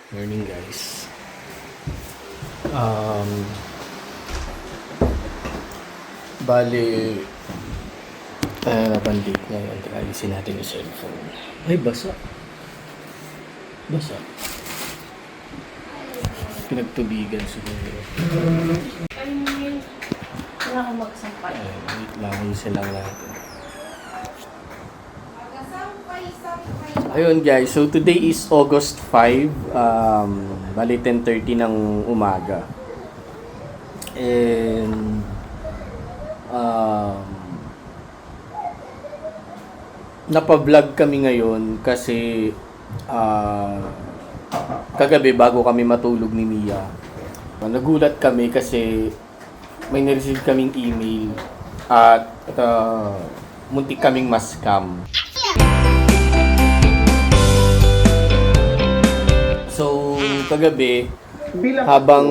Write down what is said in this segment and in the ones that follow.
Morning guys. Um, bali, nabandit ngayon. Alisin natin yung cellphone. Ay, basa. Basa. Pinagtubigan siguro. Wala akong magsampay. Wait lang, alisin lang natin. Ayun guys, so today is August 5, bali 10:30 ng umaga. And napa-vlog kami ngayon kasi kagabi bago kami matulog ni Mia, nagulat kami kasi may na-receive kaming email at muntik kaming ma-scam. So, kagabi, habang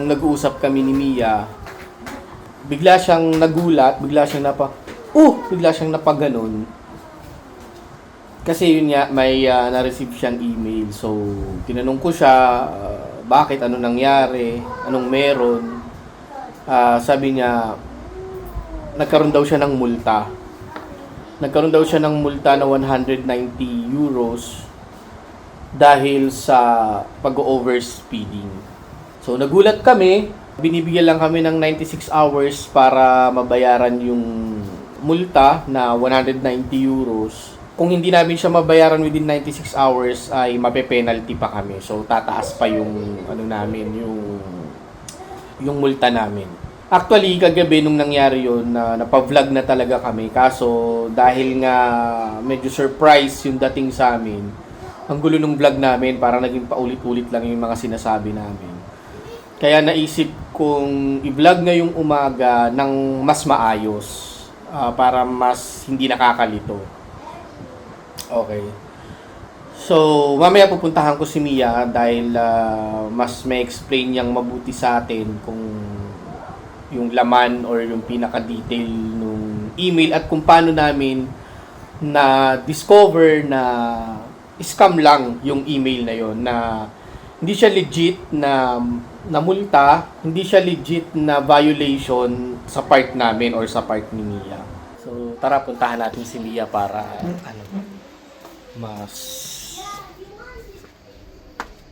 nag-uusap kami ni Mia, bigla siyang nagulat, bigla siyang napaganon. Kasi yun nga, may na-receive siyang email. So, tinanong ko siya, bakit, ano nangyari, anong meron. Sabi niya, nagkaroon daw siya ng multa. Nagkaroon daw siya ng multa na 190 euros dahil sa pag-overspeeding. So, nagulat kami. Binibigyan lang kami ng 96 hours para mabayaran yung multa na 190 euros. Kung hindi namin siya mabayaran within 96 hours, ay mape-penalty pa kami. So, tataas pa yung, yung multa namin. Actually, kagabi nung nangyari yun, napa-vlog na talaga kami. Kaso, dahil nga medyo surprise yung dating sa amin, ang gulo ng vlog namin, parang naging paulit-ulit lang yung mga sinasabi namin. Kaya naisip kong i-vlog ngayong umaga ng mas maayos, para mas hindi nakakalito. Okay. So, mamaya pupuntahan ko si Mia dahil mas may explain niyang mabuti sa atin kung yung laman or yung pinaka-detail nung email at kung paano namin na-discover na scam lang yung email na yon, na hindi siya legit na multa, hindi siya legit na violation sa part namin or sa part ni Mia. So, tara puntahan natin si Mia para mas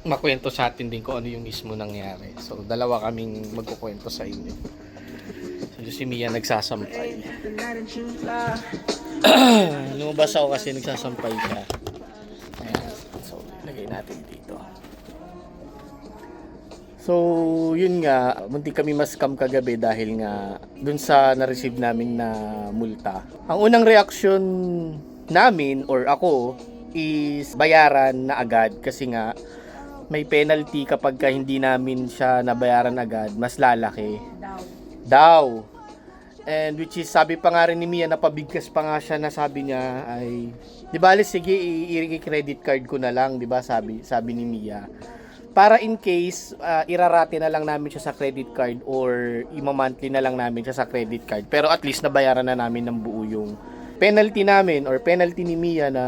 makwento sa atin din kung ano yung mismo nangyari. So, dalawa kaming magkukwento sa inyo. So, si Mia nagsasampay. Lumabas ako kasi nagsasampay siya. Ayan. So, lagay natin dito. So, yun nga, muntik kami ma-scam kagabi dahil nga dun sa na-receive namin na multa. Ang unang reaksyon namin or ako is bayaran na agad kasi nga may penalty kapag hindi namin siya nabayaran agad, mas lalaki. Daw. And which is, sabi pa nga rin ni Mia, napabigkas pa nga siya na sabi niya ay, di ba alis, sige, i-credit card ko na lang, di ba, sabi ni Mia. Para in case, irarate na lang namin siya sa credit card or ima-monthly na lang namin siya sa credit card. Pero at least nabayaran na namin ng buo yung penalty namin or penalty ni Mia na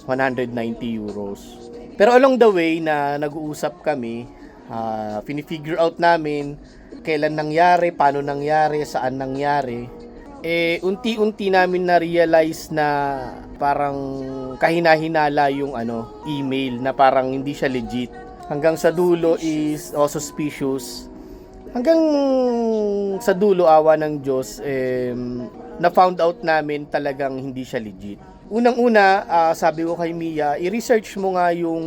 190 euros. Pero along the way na nag-uusap kami, fini-figure out namin kailan nangyari, paano nangyari, saan nangyari. Unti-unti namin na-realize na parang kahina-hinala yung email na parang hindi siya legit. Hanggang sa dulo is suspicious. Hanggang sa dulo, awa ng Diyos, na-found out namin talagang hindi siya legit. Unang-una, sabi ko kay Mia, i-research mo nga yung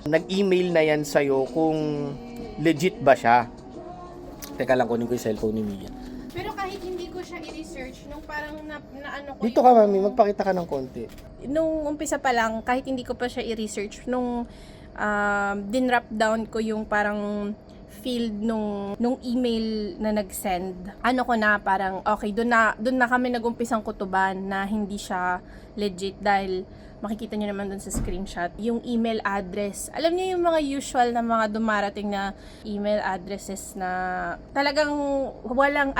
nag-email na yan sa'yo kung legit ba siya. Teka lang, kunin ko yung cellphone ni Mia. Pero kahit hindi ko siya i-research, nung parang na-ano ko Dito ka, mami, magpakita ka ng konti. nung umpisa pa lang, kahit hindi ko pa siya i-research, nung din-wrap down ko yung parang field nung email na nag-send, ano ko na parang okay, doon na kami nag-umpisang kutuban na hindi siya legit dahil makikita nyo naman dun sa screenshot, yung email address. Alam niyo yung mga usual na mga dumarating na email addresses na talagang walang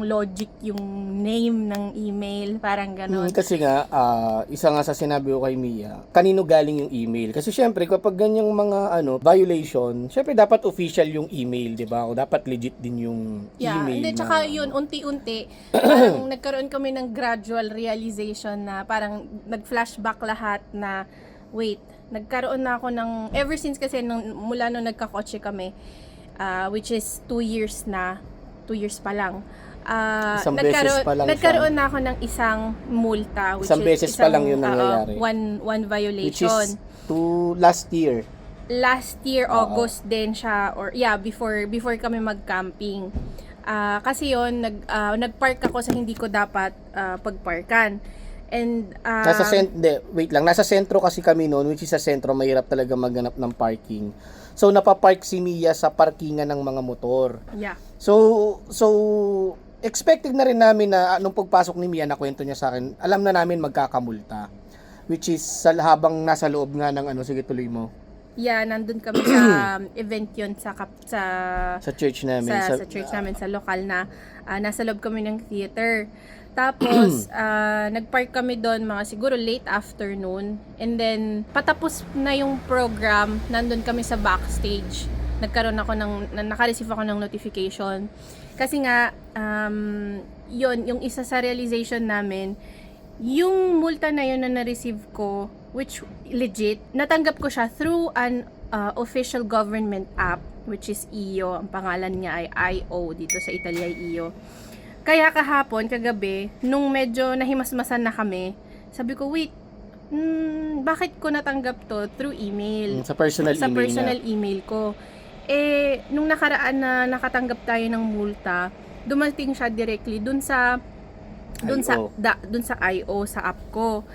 logic yung name ng email, parang ganon. Kasi nga, isa nga sa sinabi ko kay Mia, kanino galing yung email? Kasi syempre, kapag ganyang mga violation, syempre dapat official yung email, di ba? O dapat legit din yung email. Hindi, tsaka yun, unti-unti, parang nagkaroon kami ng gradual realization na parang nag-flashback lahat na, wait, nagkaroon na ako ng, ever since kasi mula nung nagkakotse kami, which is 2 years pa lang, Isang beses pa lang nagkaroon na ako ng isang multa, which isang is beses pa lang yun nangyayari. One violation. Which is last year. Last year, August din siya, or before kami mag-camping. Kasi yon nag-park ako sa hindi ko dapat pagparkan. And nasa sentro kasi kami noon, which is sa sentro, mahirap talaga maghanap ng parking. So napapark si Mia sa parkingan ng mga motor. Yeah. So expected na rin namin na nung pagpasok ni Mia, na kwento niya sa akin, alam na namin magkakamulta. Which is habang nasa loob nga ng sige, tuloy mo. Yeah, nandun kami sa event yun sa church namin. Sa church namin, sa lokal na. Nasa loob kami ng theater. Tapos, nagpark kami doon mga siguro late afternoon. And then, patapos na yung program, nandun kami sa backstage. Naka-receive ako ng notification. Kasi nga, yun, yung isa sa realization namin, yung multa na yun na na-receive ko, which legit, natanggap ko siya through an official government app, which is IO. Ang pangalan niya ay IO, dito sa Italia ay IO. Kaya kahapon, kagabi, nung medyo nahimasmasan na kami, sabi ko, wait, bakit ko natanggap to through email? Sa personal email ko. Nung nakaraan na nakatanggap tayo ng multa, dumating siya directly dun sa IO, sa app ko.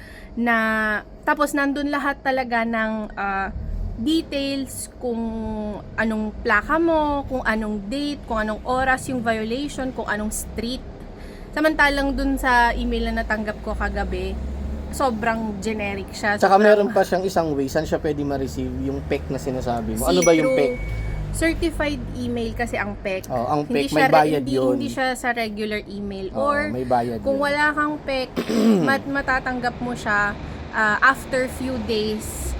Tapos nandun lahat talaga ng details, kung anong plaka mo, kung anong date, kung anong oras yung violation, kung anong street. Samantalang dun sa email na natanggap ko kagabi, sobrang generic siya. Tsaka meron pa siyang isang way saan siya pwede ma-receive yung PEC na sinasabi mo. Ano ba yung PEC? Certified email kasi ang PEC. Ang PEC may bayad yun. Hindi siya sa regular email. Or may bayad kung yun. wala kang PEC, matatanggap mo siya after few days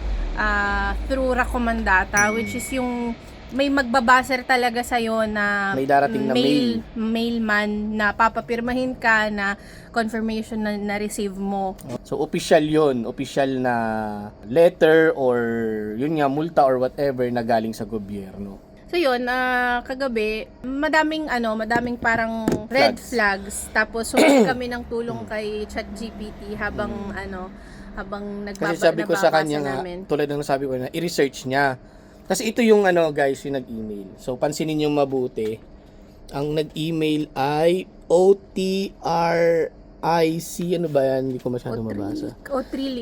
through Raccomandata, which is yung may magbabaser talaga sa'yo na may darating na mailman na papapirmahin ka na confirmation na receive mo. So official yun, official na letter or yun nga multa or whatever na galing sa gobyerno. So yun, kagabi, madaming parang red flags. Tapos humingi kami ng tulong kay ChatGPT habang Kasi sabi ko sa kanya nga, tulad ng sabi ko na i-research niya. Kasi ito yung guys, yung nag-email. So pansinin niyo mabuti. Ang nag-email ay OTRIC, ano ba yan? Hindi ko masyado mabasa.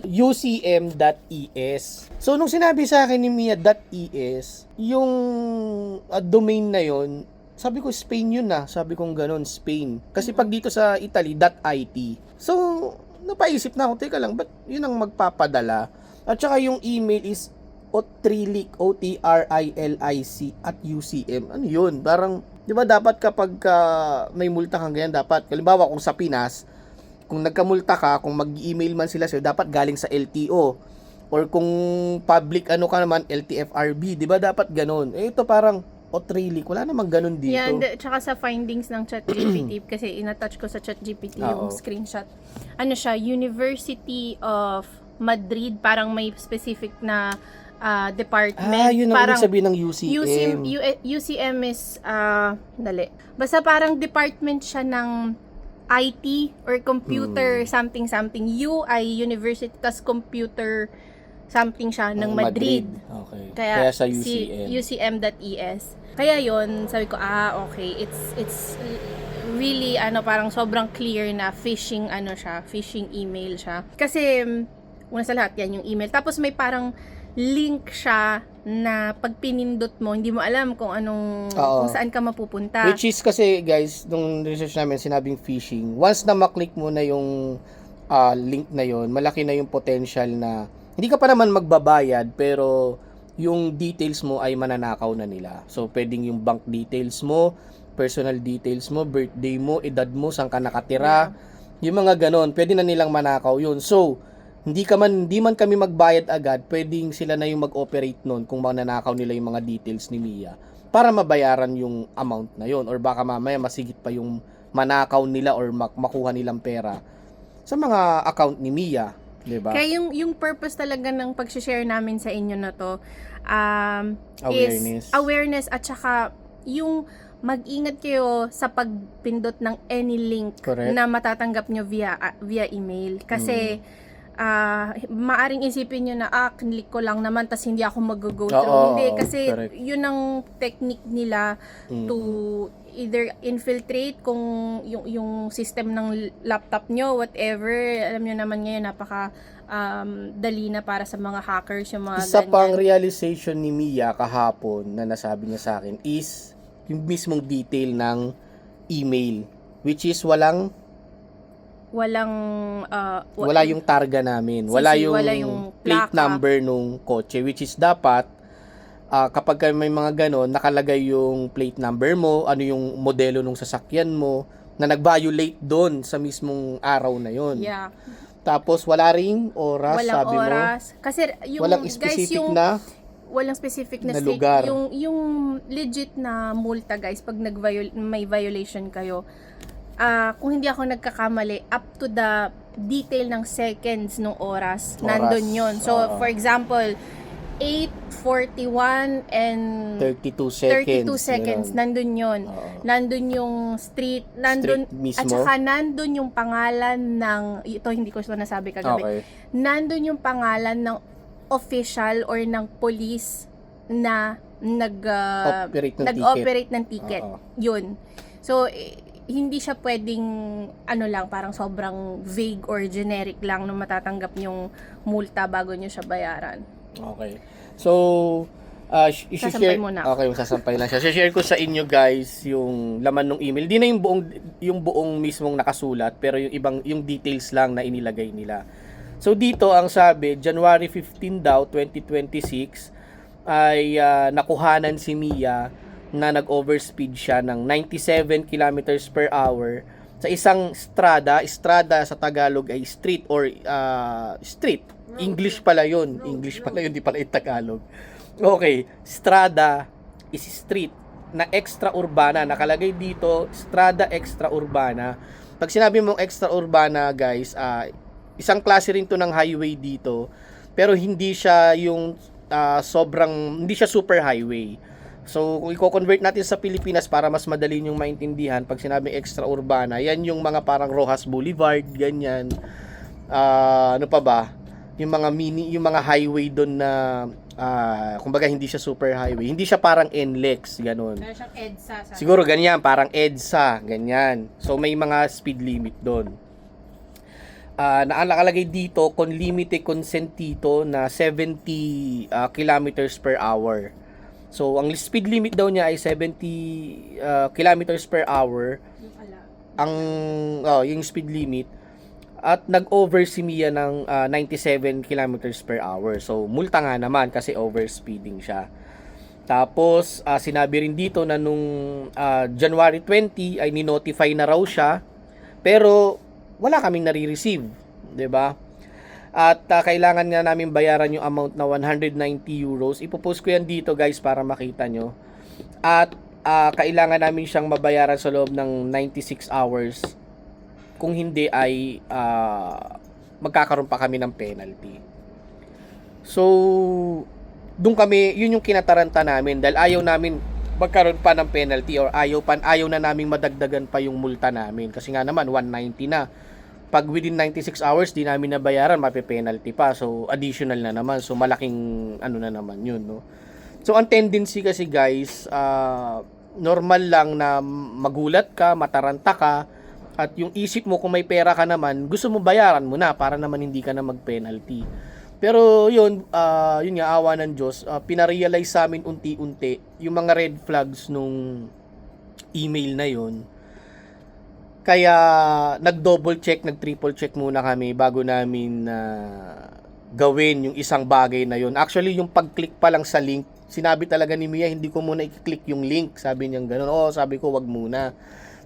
UCM.es. So nung sinabi sa akin ni Mia.es, yung domain na yon, sabi ko Spain yun na. Sabi kong ganun, Spain. Kasi pag dito sa Italy, .it. So napaisip na ako, teka lang, ba't yun ang magpapadala? At saka yung email is OTRILIC @UCM. Ano yun? Parang, di ba dapat kapag may multa kang ganyan, dapat, halimbawa kung sa Pinas, kung nagkamulta ka, kung mag-email man sila sa'yo, dapat galing sa LTO. Or kung public ka naman, LTFRB, di ba dapat ganun? Ito parang, OTRILIC, wala namang ganun dito. Yan, tsaka sa findings ng ChatGPT, kasi inattach ko sa ChatGPT yung screenshot. Ano siya, University of Madrid, parang may specific na department. Yun ang ibig sabihin ng UCM. UCM is, basta parang department siya ng IT or computer something. U ay university, tas computer something siya ng Madrid. Okay. Kaya sa UCM. UCM.es. Kaya yon, sabi ko, okay, it's really, parang sobrang clear na phishing email siya. Kasi, una sa lahat, yan yung email. Tapos may parang link siya na pag pinindot mo, hindi mo alam kung kung saan ka mapupunta. Which is kasi, guys, nung research namin, sinabing phishing. Once na maklik mo na yung link na yon, malaki na yung potential na hindi ka pa naman magbabayad pero yung details mo ay mananakaw na nila. So pwedeng yung bank details mo, personal details mo, birthday mo, edad mo, saan ka nakatira, yung mga ganon, pwede na nilang manakaw yun. So hindi man kami magbayad agad, pwedeng sila na yung mag-operate nun kung mananakaw nila yung mga details ni Mia para mabayaran yung amount na yun, or baka mamaya masigit pa yung manakaw nila or makuha nilang pera sa mga account ni Mia, 'di ba? Kaya yung purpose talaga ng pag-share namin sa inyo na to Awareness. is awareness, at saka yung mag-ingat kayo sa pagpindot ng any link Correct. na matatanggap nyo via email. Kasi maaring isipin nyo na click ko lang naman tas hindi ako mag-go through. Hindi, kasi correct. yun ang technique nila to either infiltrate kung yung system ng laptop nyo, whatever. Alam nyo naman ngayon, napaka dali na para sa mga hackers yung mga Isa ganyan. pang realization ni Mia kahapon na nasabi niya sa akin is yung mismong detail ng email, which is wala yung targa namin, wala yung plate plaka. number nung kotse, which is dapat kapag may mga ganon, nakalagay yung plate number mo, ano yung modelo ng sasakyan mo, na nag-violate doon sa mismong araw na yon. Yeah. Tapos wala ring oras, Walang sabi oras. Kasi yung walang guys, specific yung walang specific na na state, lugar. yung legit na multa guys pag may violation kayo. Kung hindi ako nagkakamali, up to the detail ng seconds ng oras. Nandun yun. So, for example, 8:41 and 32 seconds. 32 seconds. Ganun. Nandun yun. Nandun yung street. Nandun, Street mismo? at saka nandun yung pangalan ng, ito hindi ko siya nasabi kagabi. Okay. Nandun yung pangalan ng official or ng police na nag-operate ng ticket. Yun. So, hindi siya pwedeng parang sobrang vague or generic lang na matatanggap yung multa bago nyo siya bayaran. Okay. So, Sasampay muna ako. Okay, sasampay lang siya. Share ko sa inyo guys yung laman ng email. Di na yung buong mismong nakasulat, pero yung details lang na inilagay nila. So dito ang sabi, January 15 daw 2026 ay nakuhanan si Mia na nag-overspeed siya ng 97 kilometers per hour sa isang strada sa Tagalog ay street or street. English pala yun, di pala yung Tagalog. Okay, strada is street na extra-urbana. Nakalagay dito, strada extra-urbana. Pag sinabi mong extra-urbana, guys, isang klase rin to ng highway dito, pero hindi siya yung hindi siya super highway. So, kung i-convert natin sa Pilipinas para mas madali yung maintindihan, pag sinabing extra-urbana, yan yung mga parang Rojas Boulevard, ganyan. Ano pa ba? Yung mga highway doon na kumbaga hindi siya super highway. Hindi siya parang NLEX, ganun. Meron siyang EDSA. Siguro ganyan, parang EDSA, ganyan. So may mga speed limit doon. Nakalagay dito, con limite consentito na 70 kilometers per hour. So ang speed limit daw niya ay 70 kilometers per hour. Yung speed limit. At nag-over si Mia ng 97 kilometers per hour. So, multa nga naman kasi overspeeding siya. Tapos, sinabi rin dito na nung January 20 ay ni-notify na raw siya. Pero, wala kaming nare-receive. 'Di ba? At kailangan nga namin bayaran yung amount na 190 euros. Ipopost ko yan dito guys para makita nyo. At kailangan namin siyang mabayaran sa loob ng 96 hours. Kung hindi ay magkakaroon pa kami ng penalty. So, yun yung kinataranta namin dahil ayaw namin magkaroon pa ng penalty or ayaw na naming madagdagan pa yung multa namin. Kasi nga naman, 190 na. Pag within 96 hours, di namin nabayaran, mape-penalty pa. So, additional na naman. So, malaking na naman yun, no? So, ang tendency kasi guys, normal lang na magulat ka, mataranta ka, at yung isip mo kung may pera ka naman, gusto mo bayaran mo na para naman hindi ka na mag-penalty. Pero yun nga, awa ng Diyos, pinarealize sa amin unti-unti yung mga red flags nung email na yun. Kaya nag-double check, nag-triple check muna kami bago namin gawin yung isang bagay na yun. Actually, yung pag-click pa lang sa link, sinabi talaga ni Mia, hindi ko muna i-click yung link. Sabi niya gano'n. Oo, sabi ko, wag muna.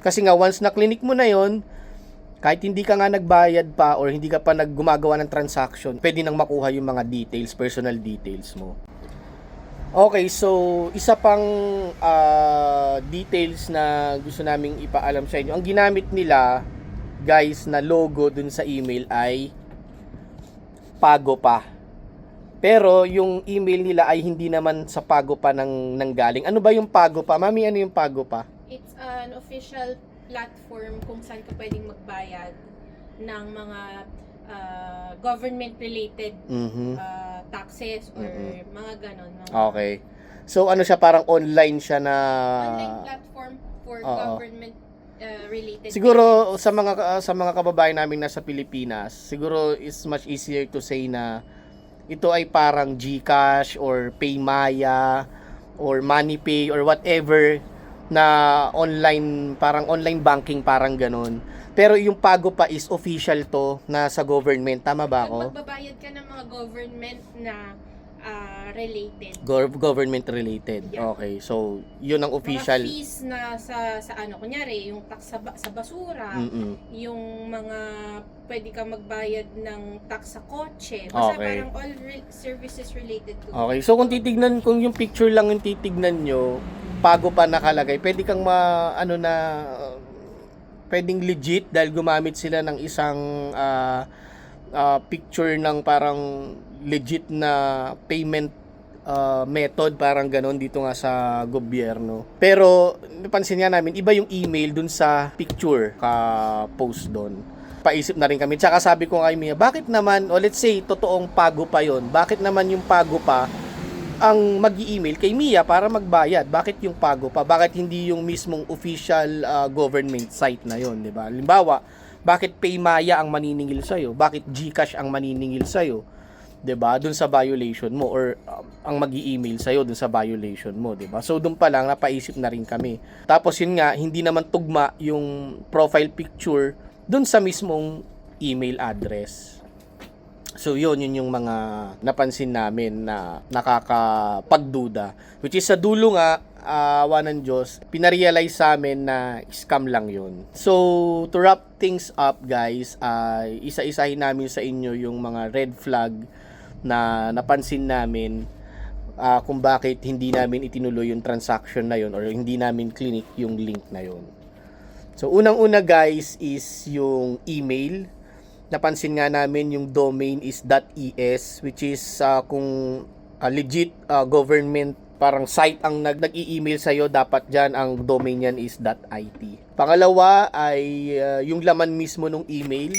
Kasi nga, once na-click mo na yon, kahit hindi ka nga nagbayad pa or hindi ka pa gumagawa ng transaction, pwede nang makuha yung mga details, personal details mo. Okay, so isa pang details na gusto naming ipaalam sa inyo. Ang ginamit nila, guys, na logo dun sa email ay Pagopa. Pero yung email nila ay hindi naman sa Pagopa nanggaling. Ano ba yung Pagopa? Mami, ano yung Pagopa? It's an official platform kung saan ka pwedeng magbayad ng mga government-related taxes or mga ganon. Okay. So ano siya, parang online siya na online platform for government related. Siguro sa mga kababayan namin nasa Pilipinas, siguro is much easier to say na ito ay parang GCash or Paymaya or MoneyPay or whatever na online, parang online banking, parang ganon. Pero yung Pagopa is official to na sa government. Tama ba ako? Magbabayad ka ng mga government na related. Government related. Yeah. Okay. So, yun ang official. Mga fees na sa ano, kunyari, yung tax sa basura, yung mga pwede ka magbayad ng tax sa kotse. Basta Okay. parang all services related to. Okay. So, kung yung picture lang yung titignan nyo, Pagopa nakalagay, pwede kang pwedeng legit dahil gumamit sila ng isang picture ng parang legit na payment method, parang ganon dito nga sa gobyerno. Pero napansin nga namin, iba yung email dun sa picture ka-post doon. Paisip na rin kami. Tsaka sabi ko kay Mia, bakit naman, let's say, totoong Pagopa yon, bakit naman yung Pagopa ang mag-i-email kay Mia para magbayad? Bakit yung Pagopa? Bakit hindi yung mismong official government site na yon, di ba? Halimbawa, bakit Paymaya ang maniningil sa'yo? Bakit GCash ang maniningil sa'yo? 'Di ba? Doon sa violation mo or ang magi-email sa iyo doon sa violation mo, 'di ba? So doon pa lang napaisip na rin kami. Tapos yun nga, hindi naman tugma yung profile picture doon sa mismong email address. So yun yung mga napansin namin na nakakapagduda, which is sa dulo nga, awa ng Diyos, pinarealize sa amin na scam lang yun. So, to wrap things up, guys, isa-isahin namin sa inyo yung mga red flag na napansin namin kung bakit hindi namin itinuloy yung transaction na yun or hindi namin clinic yung link na yun. So, unang-una, guys, is yung email. Napansin nga namin yung domain is .es, which is kung legit government parang site ang nag-i-email sa'yo, dapat dyan ang domain yan is .it. Pangalawa ay yung laman mismo ng email.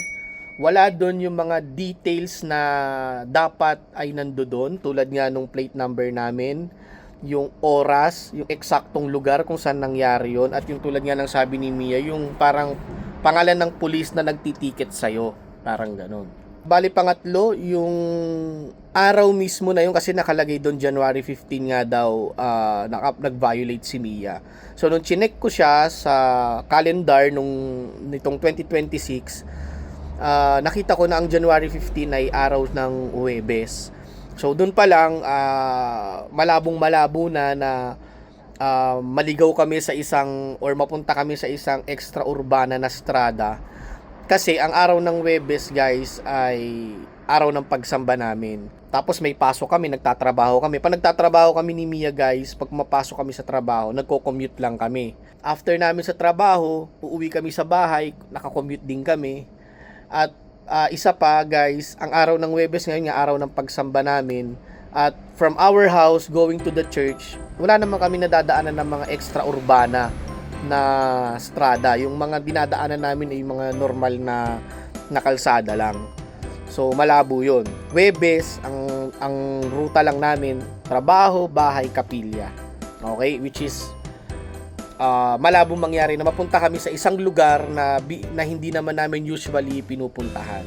Wala doon yung mga details na dapat ay nandoon, tulad nga nung plate number namin, yung oras, yung eksaktong lugar kung saan nangyari yon, at yung tulad nga ng sabi ni Mia, yung parang pangalan ng pulis na nagtitiket sa'yo, parang ganon. Bali pangatlo, yung araw mismo na yun, kasi nakalagay doon January 15 nga daw nag-violate si Mia. So nung chinek ko siya sa calendar nitong 2026, nakita ko na ang January 15 ay araw ng Huwebes. So doon pa lang malabong-malabo na maligaw kami sa isang or mapunta kami sa isang extra-urbana na strada. Kasi ang araw ng Huwebes, guys, ay araw ng pagsamba namin. Tapos may pasok kami, nagtatrabaho kami. Pag nagtatrabaho kami ni Mia, guys, pag mapasok kami sa trabaho, nagko-commute lang kami. After namin sa trabaho, uuwi kami sa bahay, nakakommute din kami. At isa pa, guys, ang araw ng Huwebes ngayon nga araw ng pagsamba namin. At from our house going to the church, wala naman kami nadadaanan ng mga extra-urbana na strada. Yung mga dinadaanan namin ay mga normal na kalsada lang. So malabo yun. Huwebes, ang ruta lang namin, trabaho, bahay, kapilya. Okay? Which is malabo mangyari na mapunta kami sa isang lugar na hindi naman namin usually pinupuntahan.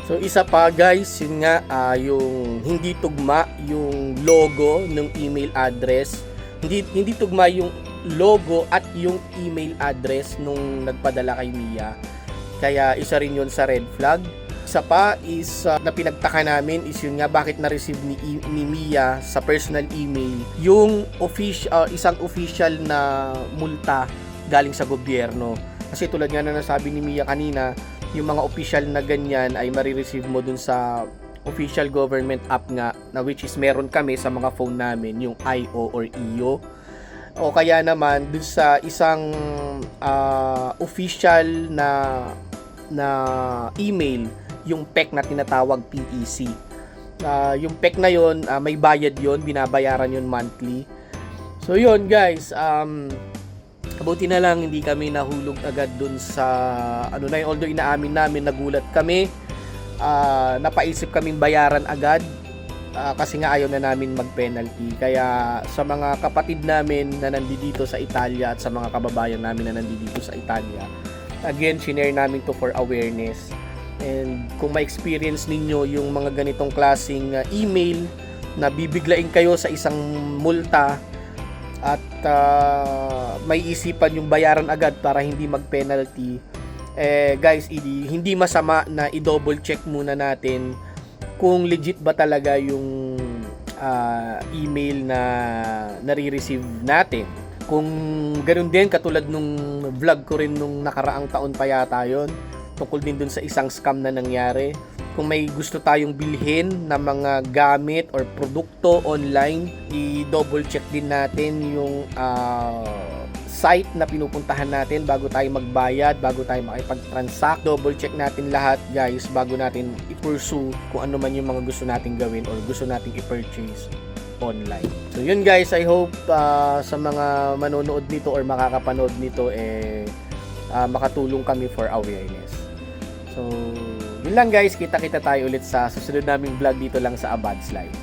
So isa pa, guys, yun nga, yung hindi tugma yung logo ng email address. Hindi tugma yung logo at yung email address nung nagpadala kay Mia. Kaya isa rin yun sa red flag. Isa pa is na pinagtaka namin is yun nga bakit na-receive ni Mia sa personal email yung isang official na multa galing sa gobyerno. Kasi tulad nga na nasabi ni Mia kanina, yung mga official na ganyan ay marireceive mo dun sa official government app nga na which is meron kami sa mga phone namin, yung IO or EO. O kaya naman dun sa isang official na email, yung PEC na tinatawag PEC. Yung PEC na yon, may bayad yon, binabayaran yon monthly. So yun guys, buti na lang hindi kami nahulog agad dun sa although inaamin namin, nagulat kami, napaisip kaming bayaran agad kasi nga ayaw na namin mag-penalty. Kaya sa mga kapatid namin na nandito sa Italia at sa mga kababayan namin na nandito sa Italia, again, shinare namin to for awareness. And kung ma-experience ninyo yung mga ganitong klaseng email na bibiglain kayo sa isang multa at may isipan yung bayaran agad para hindi mag-penalty, guys, hindi masama na i-double check muna natin kung legit ba talaga yung email na nare-receive natin. Kung ganun din, katulad nung vlog ko rin nung nakaraang taon pa yata yun, tungkol din dun sa isang scam na nangyari. Kung may gusto tayong bilhin na mga gamit or produkto online, i-double check din natin yung site na pinupuntahan natin bago tayo magbayad, bago tayo makipag-transact. Double check natin lahat guys bago natin i-pursue kung ano man yung mga gusto nating gawin or gusto nating i-purchase online. So yun guys, I hope sa mga manonood nito or makakapanood nito makatulong kami for awareness. So, yun lang guys, kita-kita tayo ulit sa susunod naming vlog dito lang sa Abad's Life.